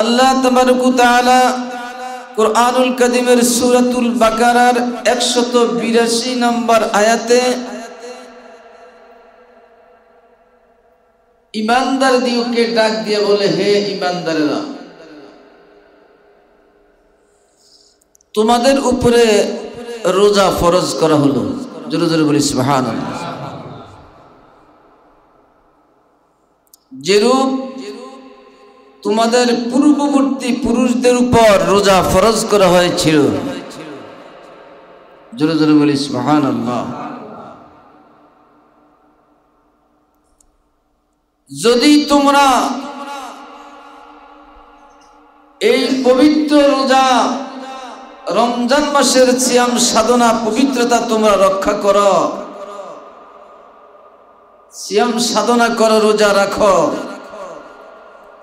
আল্লাহ তাবারক ওয়া তাআলা কুরআনুল কারীমের সূরাতুল বাকারার 182 নম্বর আয়াতে ঈমানদারদেরকে ডাক দিয়ে বলে, হে ঈমানদারেরা, তোমাদের উপরে রোজা ফরজ করা হলো। জোরে জোরে বলি সুবহানাল্লাহ। যেরূপ তোমাদের পূর্ববর্তী পুরুষদের উপর রোজা ফরজ করা হয়েছিল। জোরে জোরে বলি সুবহানাল্লাহ। যদি তোমরা এই পবিত্র রোজা রমজান মাসের সিয়াম সাধনা পবিত্রতা তোমরা রক্ষা করো, সিয়াম সাধনা করো, রোজা রাখো,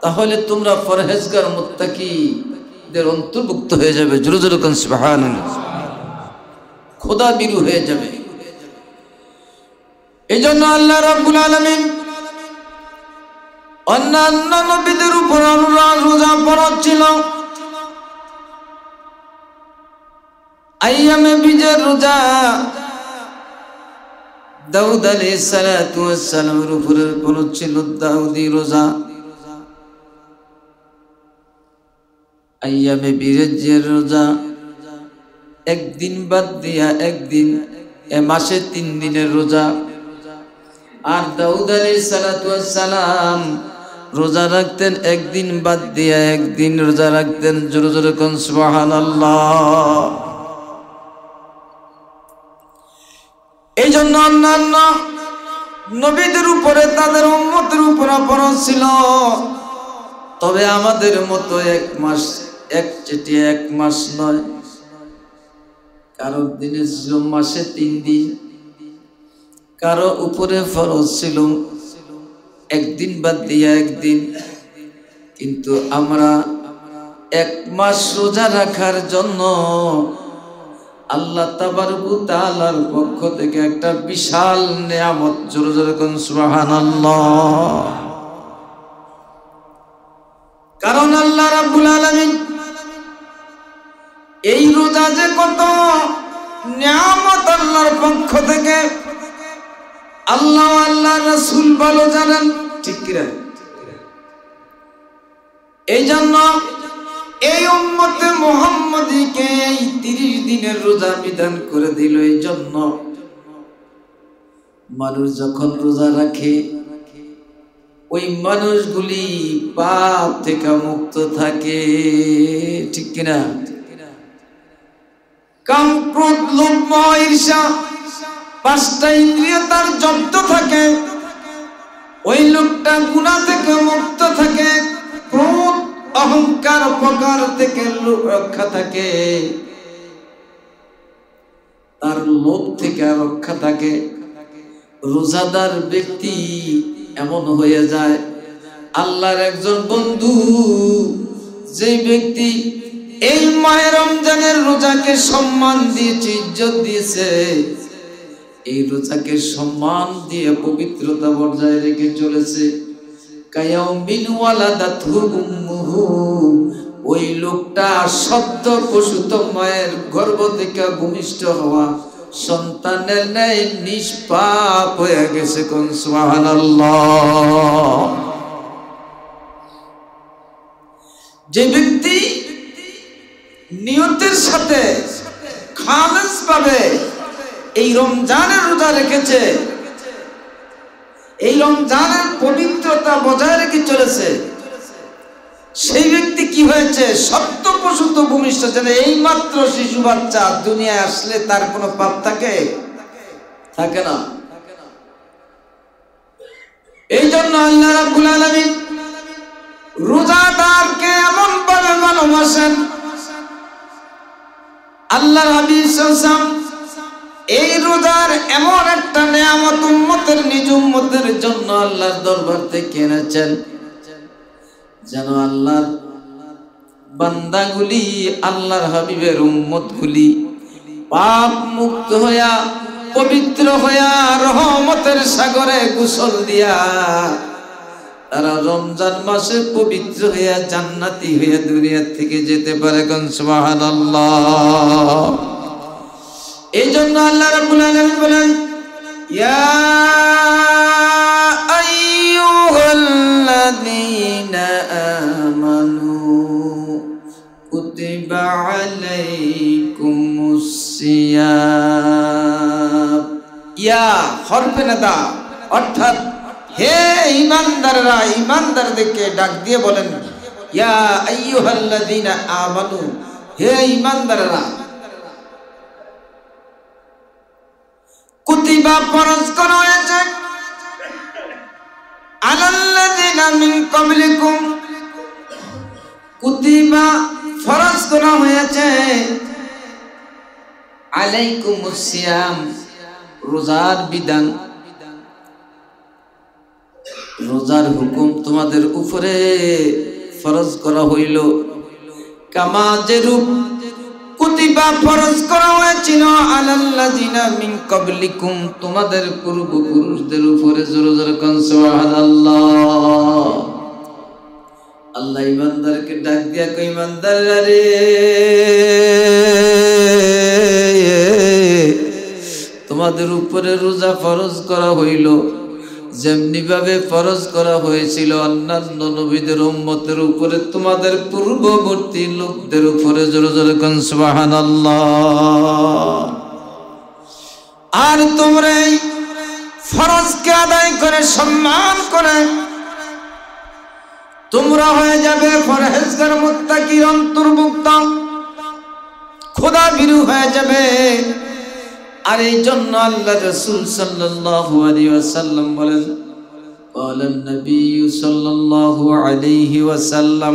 তাহলে তোমরা পরহেজগার মুত্তাকিদের অন্তর্ভুক্ত হয়ে যাবে। জোরে জোরে কোন সুবহানাল্লাহ। খোদা বিরু হয়ে যাবে। এই জন্য আল্লাহ রাব্বুল আলামিন অন্যান্য নবীদের উপর রোজা ফরজ ছিল। আইয়ামে বীজের রোজা দাউদ আলাইহিস সালাতু ওয়াস সালামের উপরে ফরজ ছিল, দাউদি রোজা। আইয়ামে বীজের রোজা একদিন বাদ দিয়া একদিন, এ মাসে 3 দিনের রোজা। আর দাউদ আলাইহিস সালাতু ওয়াস সালাম রোজা রাখতেন একদিন বাদ দিয়া একদিন রোজা রাখতেন। জোরে জোরে কোন সুবহানাল্লাহ। এই জন্য অন্যান্য নবীদের উপরে তাদের উম্মতের উপরে ফরজ ছিল, তবে আমাদের মতো এক মাস নয়। কারো দিনে ছিল মাসে 3 দিন, কারো উপরে ফরজ ছিল একদিন বাদ দিয়া একদিন। কিন্তু আমরা 1 মাস রোজা রাখার জন্য আল্লাহ তাবারক ওয়া তাআলার পক্ষ থেকে একটা বিশাল নিয়ামত। জোরে জোরে কোন সুবহানাল্লাহ। কারণ আল্লাহ রাব্বুল আলামিন এই রোজা যে কত নিয়ামত আল্লাহর পক্ষ থেকে, আল্লাহ আল্লাহর রাসূল ভালো জানেন, ঠিক কি না? এই জন্য এই উম্মতে মুহাম্মাদীকে এই 30 দিনের রোজা বিধান করে দিল। এই জন্য মানুষ যখন রোজা রাখে, ওই মানুষগুলি পাপ থেকে মুক্ত থাকে, ঠিক কিনা? কাম, ক্রোধ, লোভ, মোহ, ঈর্ষা 5টা ইন্দ্রিয় তার জব্দ থাকে, ওই লোকটা গুনাহ থেকে মুক্ত থাকে। ক্রোধ, অহংকার, অপকার থেকে রক্ষা থাকে, তার লোভ থেকে রক্ষা থাকে। রোজাদার ব্যক্তি এমন হয়ে যায় আল্লাহর একজন বন্ধু। যে ব্যক্তি এই মাহে রমজানের রোজাকে সম্মান দিয়েছে, ইজ্জত দিয়েছে, এই রোজাকে সম্মান দিয়ে পবিত্রতা বজায় রেখে চলেছে, কায়াউমিন ওয়ালাদাতহু উম্মুহু, ওই লোকটা সদ্য প্রসূত মায়ের গর্ভ থেকে ভূমিষ্ঠ হওয়া সন্তানের ন্যায় নিষ্পাপ হয়ে গেছে। কোন সুবহানাল্লাহ। যে ব্যক্তি নিয়তের সাথে খালেস ভাবে এই রমজানের রোজা রেখেছে, এই রমজানের পবিত্রতা বজায় রেখে চলেছে, সেই ব্যক্তি কি হয়েছে? সদ্য প্রসূত ভূমিষ্ঠ। যেন এই মাত্র শিশু বাচ্চা দুনিয়ায় আসলে তার কোনো পাপ থাকে না। এই জন্য আল্লাহ রাব্বুল আলামিন রোজাদারকে এমন ভাবে ভালোবাসেন। আল্লাহর হাবিব সাল্লাল্লাহু আলাইহি ওয়াসাল্লাম এই রোজার এমন একটা নিয়ামত উম্মতের, নিজ উম্মতের জন্য আল্লাহর দরবার থেকে এনেছেন, যেন আল্লাহর বান্দাগুলি, আল্লাহর হাবিবের উম্মতগুলি পাপ মুক্ত হইয়া পবিত্র হইয়া রহমতের সাগরে গোসল দিয়া তারা রমজান মাসে পবিত্র হয়ে জান্নাতি হয়ে দুনিয়া থেকে যেতে পারে। কোন সুবহানাল্লাহ। এই জন্য আল্লাহ রাব্বুল আলামিন বলেন, ইয়া আইয়ুহাল্লাযীনা আমানু কুতিবা আলাইকুমুস সিয়াম। ইয়া হরফে নাদা, অর্থাৎ হে ঈমানদাররা, ঈমানদারদেরকে ডাক দিয়ে বলেন, ইয়া আইয়ুহাল্লাযীনা আমানু, হে ঈমানদাররা, কুতিবা ফরজ করা হয়েছে, আলাল্লাযীনা মিন ক্বাবলিকুম, কুতিবা ফরজ করা হয়েছে, আলাইকুমুস সিয়াম, রোজার বিধান, রোজার হুকুম তোমাদের উপরে ফরজ করা হইল। কামা যেরূপ কুতিবা ফরজ করা হয়েছিল আলাল্লাযীনা মিন ক্বাবলিকুম, তোমাদের পূর্বপুরুষদের উপরে। জোরে জোরে কোন সুবহানাল্লাহ। আল্লাহ ইমানদারকে ডাক দিয়া কই, ইমানদাররা রে, তোমাদের উপরে রোজা ফরজ করা হইল, যেমনি ভাবে ফরজ করা হয়েছিল অন্যান্য নবীদের উম্মতের উপরে, তোমাদের পূর্ববর্তী লোকদের উপরে। জোরে জোরে কোন সুবহানাল্লাহ। আর তোমরা এই ফরজকে আদায় করে সম্মান করে তোমরা হয়ে যাবে পরহেজগার মুত্তাকির অন্তর্ভুক্ত, খোদা ভীরু হয়ে যাবে। আর এই জন্য আল্লাহ রাসূল সাল্লাল্লাহু আলাইহি ওয়াসাল্লাম বলেন, ক্বালান নবী সাল্লাল্লাহু আলাইহি ওয়াসাল্লাম,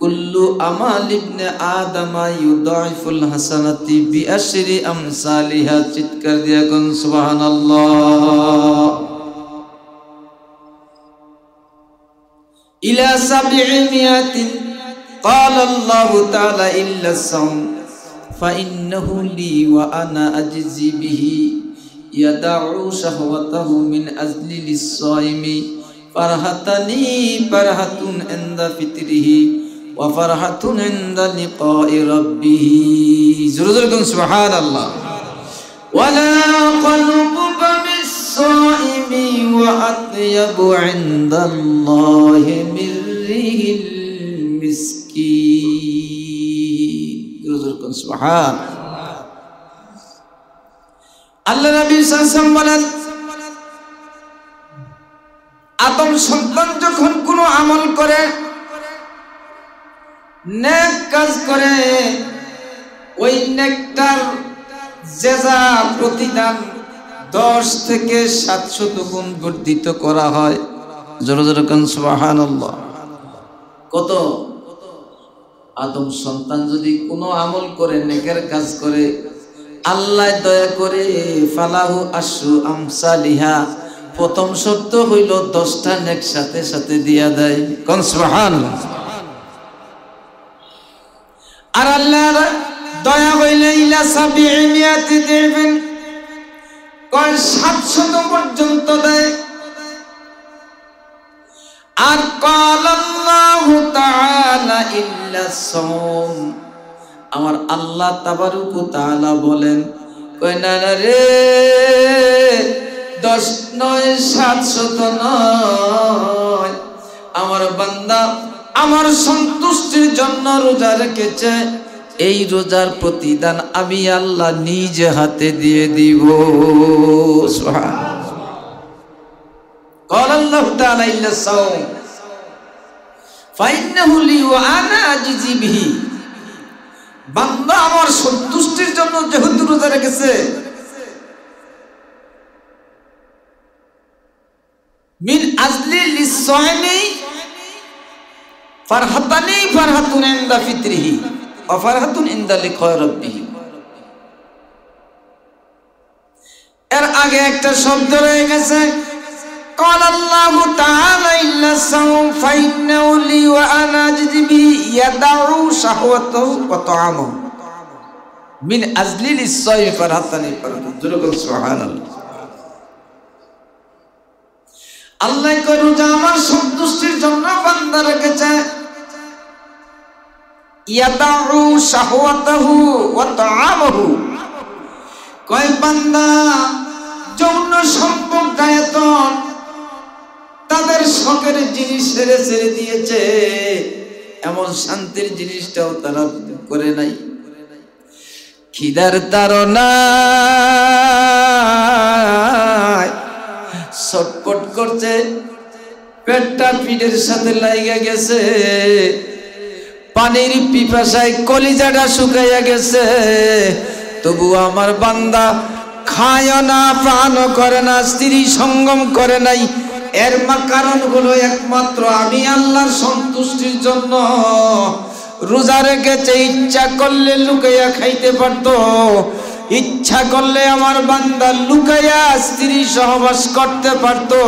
কুল্লু আমাল ইবনে আদম ইউদাইফুল হাসানাতি বিআশরি আমসালিহা। চিৎকার দিয়া কোন সুবহানাল্লাহ। ইলা সাবঈমিয়াতিন ক্বালা আল্লাহু তাআলা ইল্লা সাওম فإنه لي وأنا أجزي به يدع شهوته من أجل للصائم فرحتني فرحة عند فطره وفرحة عند لقاء ربه. زرزركم سبحان الله. ولا قلبك بالصائم وأطيب عند الله من ريح المسكين. আল্লাহ নবী সাল্লাল্লাহু আলাইহি ওয়াসাল্লাম বলেন, আদম সন্তান যখন কোনো আমল করে, নেক কাজ করে, ওই নেকটার জাযা প্রতিদান 10 থেকে 700 গুণ বর্ধিত করা হয়। জোরে জোরে কোন সুবহানাল্লাহ। কত? আদম সন্তান যদি কোনো আমল করে, নেকের কাজ করে, আল্লাহ দয়া করে ফালাহু আশরু আমসালিহা, প্রথম শর্ত হইল 10টা নেক সাথে সাথে দিয়া দেয়। কোন সুবহানাল্লাহ। আর আল্লাহর দয়া হইলে ইলা সাবিমিয়াতি দিবেন, কোন 700 পর্যন্ত দেয়। আর ক্বালাল্লাহু তাআলা ইল্লা সাওম, আমার আল্লাহ তাবারক ওয়া তাআলা বলেন, কই না রে, 10 নয় 700 নয়, আমার বান্দা আমার সন্তুষ্টির জন্য রোজা রেখেছে, এই রোজার প্রতিদান আমি আল্লাহ নিজ হাতে দিয়ে দিব। সুবহানাল্লাহ। ক্বালাল্লাহু তাআলা ইল্লা সাওম ফাইন্নাহু লি ওয়া আনা আজজি বিহি, বান্দা আমার সন্তুষ্টির জন্য যেহেতু রোজা রেখেছে, মিন আজলি লিসাইমি ফারহাতানি ফারহাতুন ইনদা ফিতরিহি ওয়া ফারহাতুন ইনদা লিকা রাব্বিহি। এর আগে একটা শব্দ রয়ে গেছে, قال الله تعالى إلا الصوم فإنه لي وأنا أجزي به يدع شهوته وطعامه من أجل الصوم فرحتني فرحتني. سبحان الله. আল্লাহ কয় রোজা আমার সন্তুষ্টির জন্য বান্দা রেখেছে। ইয়াদাউ শাহওয়াতাহু ওয়া তাআমাহু, কয় বান্দা যৌন সম্পর্ক গায়তন তাদের শখের জিনিস ছেড়ে দিয়েছে, এমন শান্তির জিনিসটাও তারা করে নাই। খিদার তাড়নায় ছটফট করছে, পেটটা পিঠের সাথে লাইগা গেছে, পানির পিপাসায় কলিজাটা শুকাইয়া গেছে, তবু আমার বান্দা খায় না, পানও করে না, স্ত্রী সঙ্গম করে নাই। এর কারণ হলো একমাত্র আমি আল্লাহর সন্তুষ্টির জন্য রোজা রেখেছে। ইচ্ছা করলে লুকাইয়া খাইতে পারতো, ইচ্ছা করলে আমার বান্দা লুকাইয়া স্ত্রী সহবাস করতে পারতো,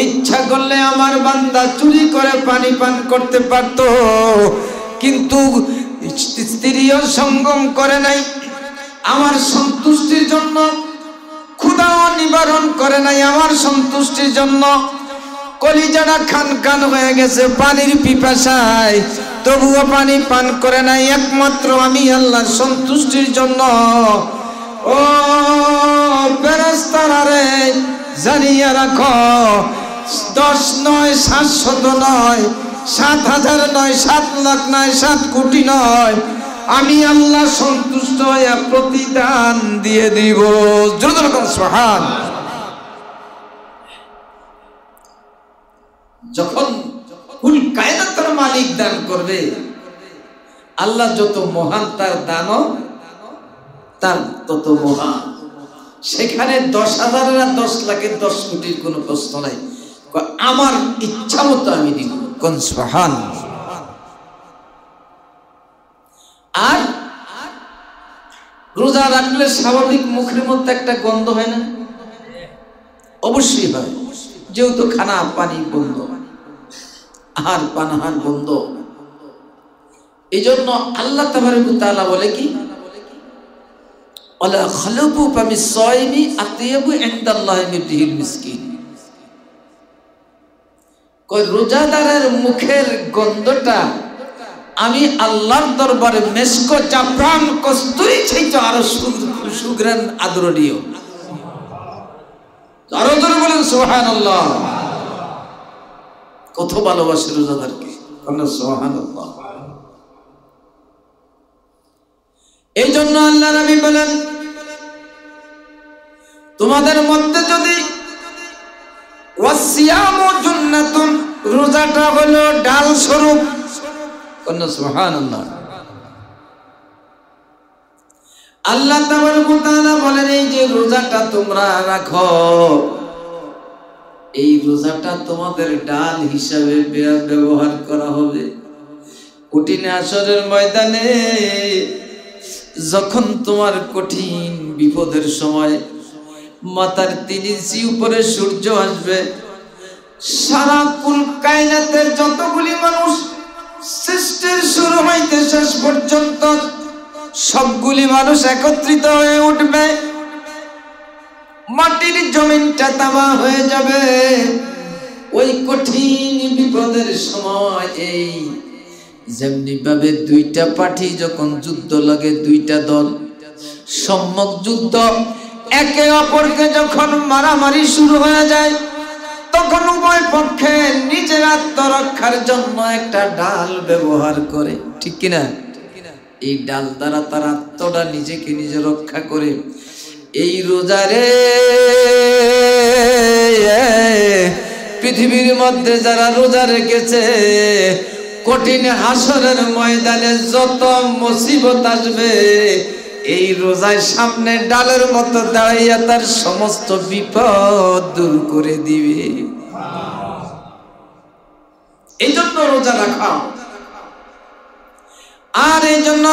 ইচ্ছা করলে আমার বান্দা চুরি করে পানি পান করতে পারতো, কিন্তু স্ত্রীও সঙ্গম করে নাই। আমার সন্তুষ্টির জন্য ক্ষুধাও নিবারণ করে নাই, আমার সন্তুষ্টির জন্য কলিজাটা খান খান হয়ে গেছে পানির পিপাসায়, তবুও পানি পান করে নাই, একমাত্র আমি আল্লাহর সন্তুষ্টির জন্য। ও ফেরেশতারা রে, জানিয়ে রাখো, 10 নয় 700 নয়, 7,000 নয়, 7 লাখ নয়, 7 কোটি নয়, আমি আল্লাহ সন্তুষ্ট হয়ে প্রতিদান দিয়ে দিব। সুবহান। যখন কুল কায়নাতের মালিক দান করবে, আল্লাহ যত মহান তার দানও তার তত মহান। সেখানে 10,000 না 10 লাখের 10 কোটির কোনো প্রশ্ন নাই, আমার ইচ্ছা মতো আমি দিব। কোন সুবহান। আর রোজা রাখলে স্বাভাবিক মুখের মধ্যে একটা গন্ধ হয় না? অবশ্যই হয়, যেহেতু খানা পানি বন্ধ, আহার পানাহার বন্ধ। এই জন্য আল্লাহ তাবারক ওয়া তাআলা বলে কি, ওয়ালা খালুকু ফামিস সাইমি আতিয়াবু ইনদাল্লাহি মিন রিহিল মিসকিন। কই রোজাদারের মুখের গন্ধটা আমি আল্লাহর দরবারে মেশক জাফরান কস্তুরী চাইতে আরো সুগ্রাণ আদরণীয়। আরো জোরে বলেন সুবহানাল্লাহ। কত ভালোবাসে রোজাদারকে, সুবহানাল্লাহ। এই জন্য আল্লাহ নবী বলেন, তোমাদের মধ্যে যদি ওয়াসিয়ামু জান্নাতুন, রোজাটা হলো ডাল স্বরূপ। সুবহানাল্লাহ। আল্লাহ তাবারক ওয়া তাআলা বলেন, এই যে রোজাটা তোমরা রাখো, এই রোজাটা তোমাদের ডাল হিসাবে ব্যবহার করা হবে। কঠিন হাসরের ময়দানে যখন তোমার কঠিন বিপদের সময় মাথার 3 ইঞ্চি উপরে সূর্য আসবে, সারা কুল কায়নাতের যতগুলি মানুষ সৃষ্টির শুরু হইতে শেষ পর্যন্ত সবগুলি মানুষ একত্রিত হয়ে উঠবে, মাটির জমিনটা তামা হয়ে যাবে। ওই কঠিন বিপদের সময় এই যেমনি ভাবে 2টা পার্টি যখন যুদ্ধ লাগে, 2টা দল সম্মুখ যুদ্ধ, একে অপরকে যখন মারামারি শুরু হয়ে যায়, তখন উভয় পক্ষে নিজের আত্মরক্ষার জন্য একটা ডাল ব্যবহার করে, ঠিক কিনা? এই ডাল দ্বারা তার আত্মটা নিজেকে নিজে রক্ষা করে। এই রোজারে পৃথিবীর মধ্যে যারা রোজা রেখেছে, কঠিন হাসরের ময়দানে যত মুসিবত আসবে, এই রোজার সামনে ডালের মতো দাঁড়াইয়া তার সমস্ত বিপদ দূর করে দিবে। এই জন্য রোজা রাখা। আর এই জন্য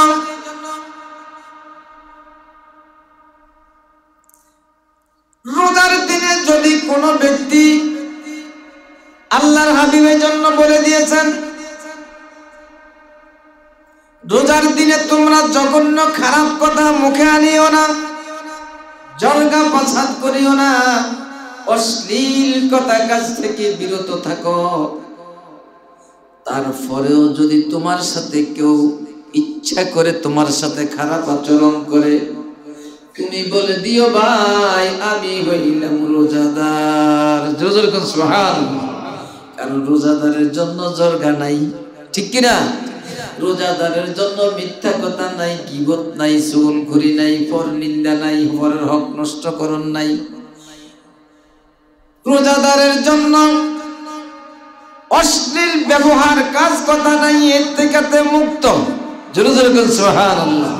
রোজার দিনে যদি কোনো ব্যক্তি, আল্লাহর হাবিবের জন্য বলে দিয়েছেন, রোজার দিনে তোমরা জঘন্য খারাপ কথা মুখে আনিও না, জরগা প্রসাদ করিও না, অশ্লীল কথা কাজ থেকে বিরত থাকো। তারপরেও যদি তোমার সাথে কেউ ইচ্ছা করে তোমার সাথে খারাপ আচরণ করে, তুমি বলে দিও ভাই আমি হইলাম রোজাদার। জোরে জোরে কোন সুবহানাল্লাহ। কারণ রোজাদারের জন্য জরগা নাই, ঠিক কিনা? রোজাদারের জন্য মিথ্যা কথা নাই, গীবত নাই, চুগলখড়ি নাই, পরনিন্দা নাই, পরের হক নষ্টকরণ নাই। রোজাদারের জন্য অশ্লীল ব্যবহার কাজ কথা নাই, এর থেকে মুক্ত। জোরে জোরে কোন সুবহানাল্লাহ।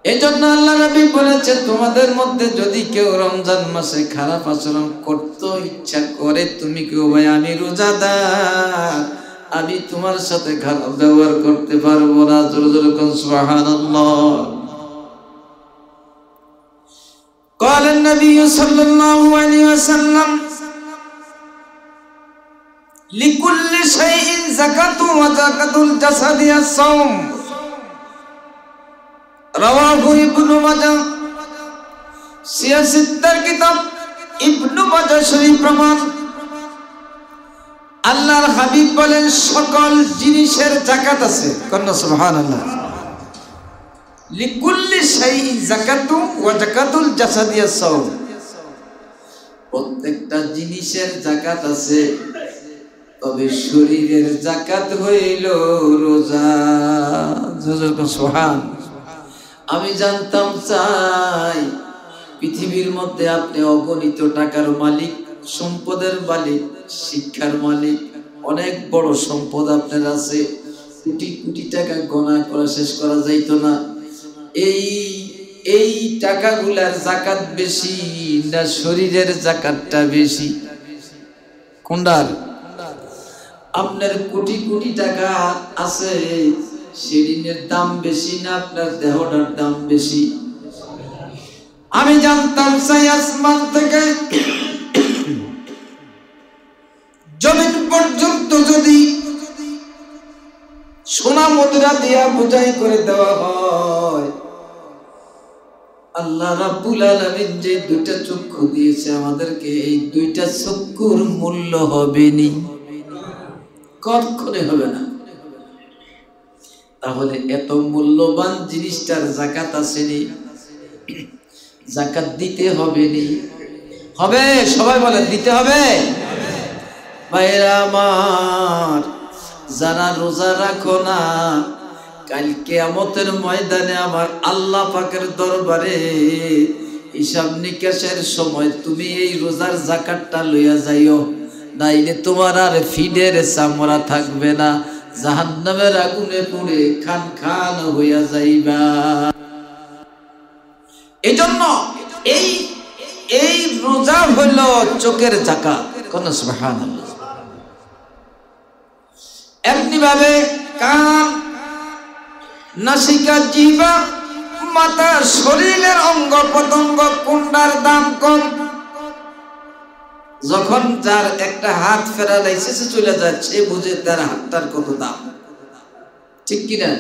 এজন্য আল্লাহ নবী বলেছে তোমাদের মধ্যে যদি কেউ রমজান মাসে খারাপ আচরণ করতে ইচ্ছা করে, তুমি কেউ ভাই আমি রোজাদার, আমি তোমার সাথে খারাপ ব্যবহার করতে পারবো না। জোরে জোরে কোন সুবহানাল্লাহ। قال النبي صلى الله عليه وسلم لكل شيء زكاة وزكاة الجسد الصوم রাওয়াহু ইবনু মাজাহ। সিয়াসিত্তার কিতাব ইবনু মাজাহ শরীফ প্রমাণ। আল্লাহর হাবিব বলেন সকল জিনিসের যাকাত আছে। কন্না সুবহানাল্লাহ। লিকুল্লি শাইইন যাকাতু ওয়া যাকাতুল জাসাদি আস-সাওম। প্রত্যেকটা জিনিসের যাকাত আছে, তবে শরীরের যাকাত হইল রোজা। সুবহানাল্লাহ। আমি জানতাম চাই পৃথিবীর মধ্যে আপনি অগণিত টাকার মালিক, সম্পদের মালিক, শিক্ষার মালিক, অনেক বড় সম্পদ আপনার আছে, কোটি কোটি টাকা গণা করা শেষ করা যাইতো না। এই টাকাগুলার যাকাত বেশি না শরীরের যাকাতটা বেশি? কোনটার? আপনার কোটি কোটি টাকা আছে, সেদিনের দাম বেশি না আপনার দেহটার দাম বেশি? আমি জানতাম চাই আসমান থেকে জমিন পর্যন্ত যদি সোনা মুদ্রা দিয়া বোঝাই করে দেওয়া হয়, আল্লাহ রাব্বুল আলামিন যে দুইটা চক্ষু দিয়েছে আমাদেরকে, এই দুইটা চক্ষুর মূল্য হবে নি? কখনো হবে না। তাহলে এত মূল্যবান জিনিসটার যাকাত আসেনি, যাকাত দিতে হবে নি? হবে? সবাই বলে দিতে হবে। ভাইরা আমার, যারা রোজা রাখো না, কাল কিয়ামতের ময়দানে আমার আল্লাহ পাকের দরবারে হিসাব নিকাশের সময় তুমি এই রোজার যাকাতটা লইয়া যাইও, নাইলে তোমার আর ফিডের চামড়া থাকবে না, জাহান্নামের আগুনে পুড়ে খান খান হইয়া যাইবা। এজন্য এই রোজা হইল চোখের যাকাত। কোন সুবহানাল্লাহ। এমনি ভাবে কান, নাসিকা, জিহ্বা, মাথা, শরীরের অঙ্গ প্রত্যঙ্গ কোনটার দাম কম? যখন যার একটা হাত প্যারালাইসিসে চলে যাচ্ছে, বুঝে তার হাতটার কত দাম, ঠিক কিনা?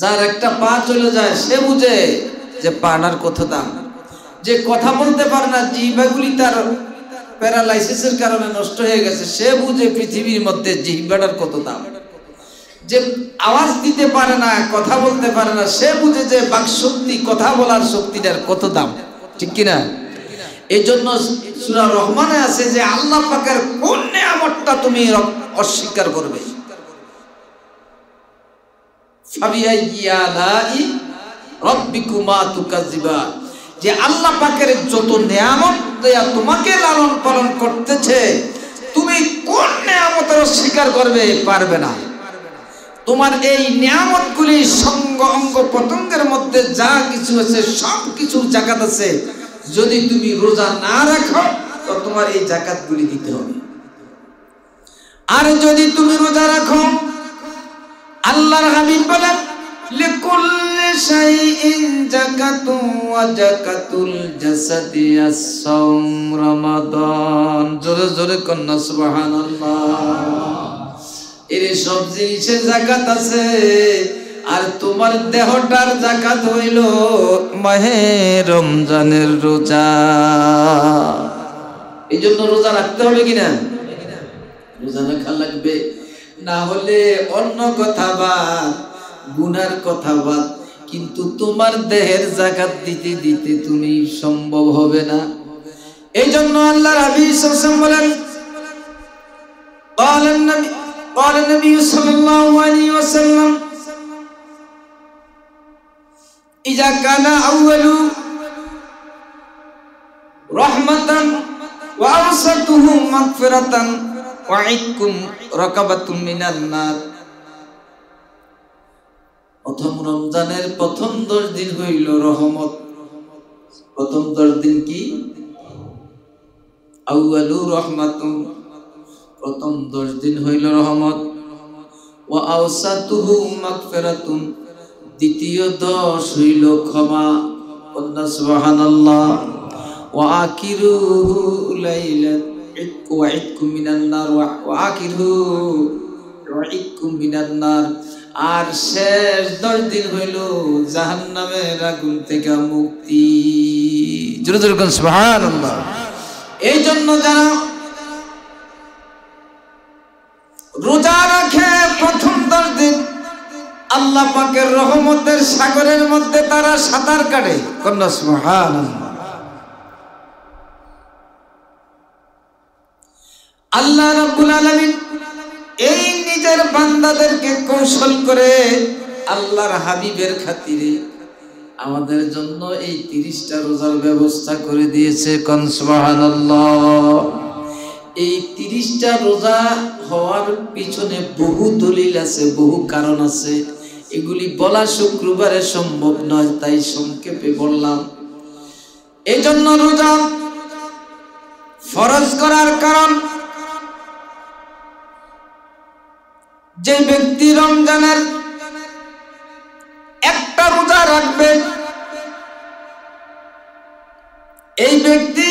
যার একটা পা চলে যায়, সে বুঝে যে পানার কত দাম। যে কথা বলতে পারে না, জিহ্বাগুলি তার প্যারালাইসিসের কারণে নষ্ট হয়ে গেছে, সে বুঝে পৃথিবীর মধ্যে জিহ্বাটার কত দাম। যে আওয়াজ দিতে পারে না, কথা বলতে পারে না, সে বুঝে যে বাকশক্তি, কথা বলার শক্তিটার কত দাম, ঠিক কিনা? এই জন্য সূরা রহমানে আছে যে আল্লাহ পাকের কোন নিয়ামতটা তুমি অস্বীকার করবে? ফাবিআইয়ি আলাই রাব্বিকুমা তুকাজ্জিবান। যে আল্লাহ পাকের যত নিয়ামত দেয়া তোমাকে লালন পালন করতেছে, তুমি কোন নিয়ামতের অস্বীকার করবে? পারবে না। তোমার এই নিয়ামতগুলি সঙ্গ অঙ্গ পতঙ্গের মধ্যে যা কিছু আছে সব কিছুর যাকাত আছে। যদি তুমি রোজা না রাখো তো তোমার এই যাকাতগুলি দিতে হবে। আর যদি তুমি রোজা রাখো, আল্লাহর হাবিব বলেন লিকুল্লি শাইইন যাকাতুন ওয়া যাকাতুল জাসাদি আস-সাওম রমাদান। জোরে জোরে কন্না সুবহানাল্লাহ। এর সব জিনিসের যাকাত আছে, আর তোমার দেহটার যাকাত হইল মাহে রমজানের রোজা। এই জন্য রোজা রাখতে হবে কিনা? রোজা রাখা লাগবে, না হলে অন্য কথা বাদ, গুনার কথা বাদ, কিন্তু তোমার দেহের যাকাত দিতে দিতে তুমি সম্ভব হবে না। এই জন্য আল্লাহর হাবিব সাল্লাল্লাহু আলাইহি ওয়াসাল্লাম বলেন, قال النبي صلى الله عليه وسلم إذا كان أول رحمة وأوسطه مغفرة وعدكم رقبة من النار। প্রথম রমজানের প্রথম 10 দিন হইল রহমত। প্রথম 10 দিন কি? আউয়ালু রহমাতুন, প্রথম 10 দিন হইল রহমত। ওয়া আওসাতুহু মাগফিরাতুন, দ্বিতীয় 10 হইল ক্ষমা। সুবহানাল্লাহ। ওয়া আখিরুহু লাইলাত ইতকু ওয়া ইতকুম মিনান নার, ওয়া আখিরুহু ওয়া ইতকুম মিনান নার। আর শেষ 10 দিন হইল জাহান্নামের আগুন থেকে মুক্তি। জোরে জোরে কোন সুবহানাল্লাহ। এই জন্য যারা রোজা রাখে প্রথম 10 দিন, আল্লাহ পাকের রহমতের সাগরের মধ্যে তারা সাঁতার কাটে। কন্যা সুবহানাল্লাহ। আল্লাহ রাব্বুল আলামিন এই নিজের বান্দাদেরকে কৌশল করে আল্লাহর হাবিবের খাতিরে আমাদের জন্য এই 30টা রোজার ব্যবস্থা করে দিয়েছে। কন্যা সুবহানাল্লাহ। এই 30টা রোজা হওয়ার পিছনে বহু দলিল আছে, বহু কারণ আছে। এগুলি বলা শুক্রবারে সম্ভব নয়, তাই সংক্ষেপে বললাম। এই জন্য রোজা ফরজ করার কারণ, যে ব্যক্তি রমজানের একটা রোজা রাখবে, এই ব্যক্তি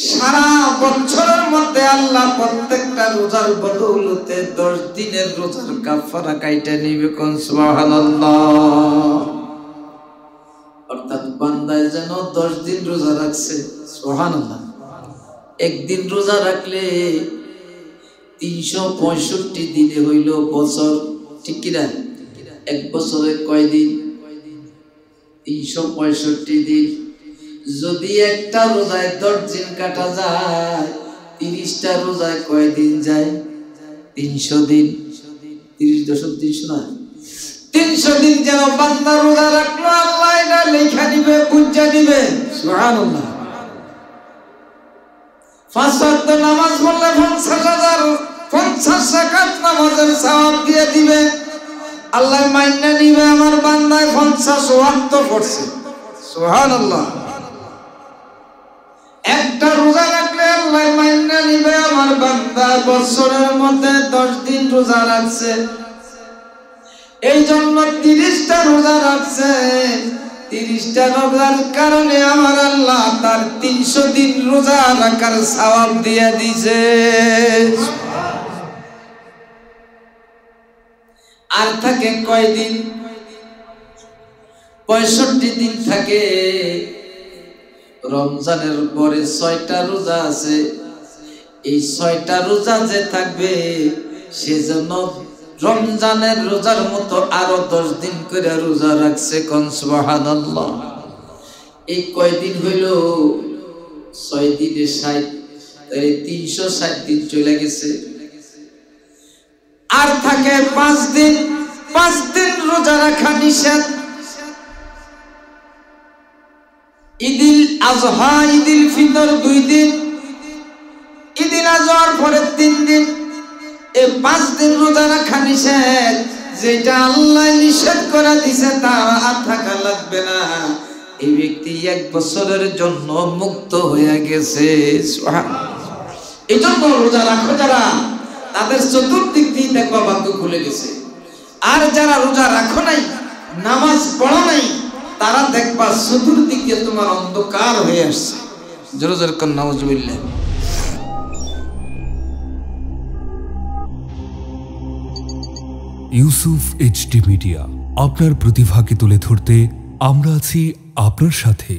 সারা বছরের মধ্যে আল্লাহ প্রত্যেকটা রোজার বদৌলতে 10 দিনের রোজার কাফারা কাইটা নিবে। কোন সুবহানাল্লাহ। অর্থাৎ বান্দায় যেন 10 দিন রোজা রাখছে। সুবহানাল্লাহ। একদিন রোজা রাখলে 365 দিনে হইল বছর, ঠিক কিনা? এক বছরে কয় দিন? 365 দিন। যদি একটা রোজায় 10 দিন কাটা যায়, 30টা রোজায় কয় দিন যায়? 300 দিন। 30.300 না, 300 দিন যেন বান্দা রোজা রাখলো, আল্লাহ এটা লেখা দিবে, বুঝা দিবে। সুবহানাল্লাহ। 5 ওয়াক্ত নামাজ পড়লে 50 রাকাত নামাজের সওয়াব দিয়ে দিবে। আল্লাহ মাইনা নিবে, আমার বান্দায় 50 ওয়াক্ত পড়ছে। সুবহানাল্লাহ। একটা রোজা রাখলে আল্লাহ মাইনা নিবে, আমার বান্দা বছরের মধ্যে 10 দিন রোজা রাখছে। এই জন্য 30টা রোজা রাখছে। 30টা রোজার কারণে আমার আল্লাহ তার 300 দিন রোজা রাখার সওয়াব দিয়ে দিয়েছে। আর থাকে কয় দিন? 65 দিন থাকে। রমজানের পরে 6টা রোজা আছে। এই 6টা রোজা যে থাকবে, সেজন্য রমজানের রোজার মতো আরো 10 দিন করে রোজা রাখছে। কোন সুবহানাল্লাহ। এই কয়দিন হইল? 6 দিনে 60, তাই 360 দিন চলে গেছে। আর থাকে 5 দিন। 5 দিন রোজা রাখা নিষেধ। ঈদুল আযহা, ঈদুল ফিতর 2 দিন, ঈদুল আযহার পরে 3 দিন। এই 5 দিন রোজা রাখা নিষেধ। যেটা আল্লাহ নিষেধ করে দিয়েছে তার আর থাকা লাগবে না। এই ব্যক্তি 1 বছরের জন্য মুক্ত হয়ে গেছে। এই জন্য রোজা রাখো যারা, তাদের চতুর্দিক দিয়ে দেখবা ভাগ্য খুলে গেছে। আর যারা রোজা রাখো নাই, নামাজ পড়ো নাই, তারা দেখবা চতুর্দিকে তোমার অন্ধকার হয়ে আসছে। জোরে জোরে কোন নাউজুবিল্লাহ। ইউসুফ এইচডি মিডিয়া, আপনার প্রতিভাকে তুলে ধরতে আমরা আছি আপনার সাথে।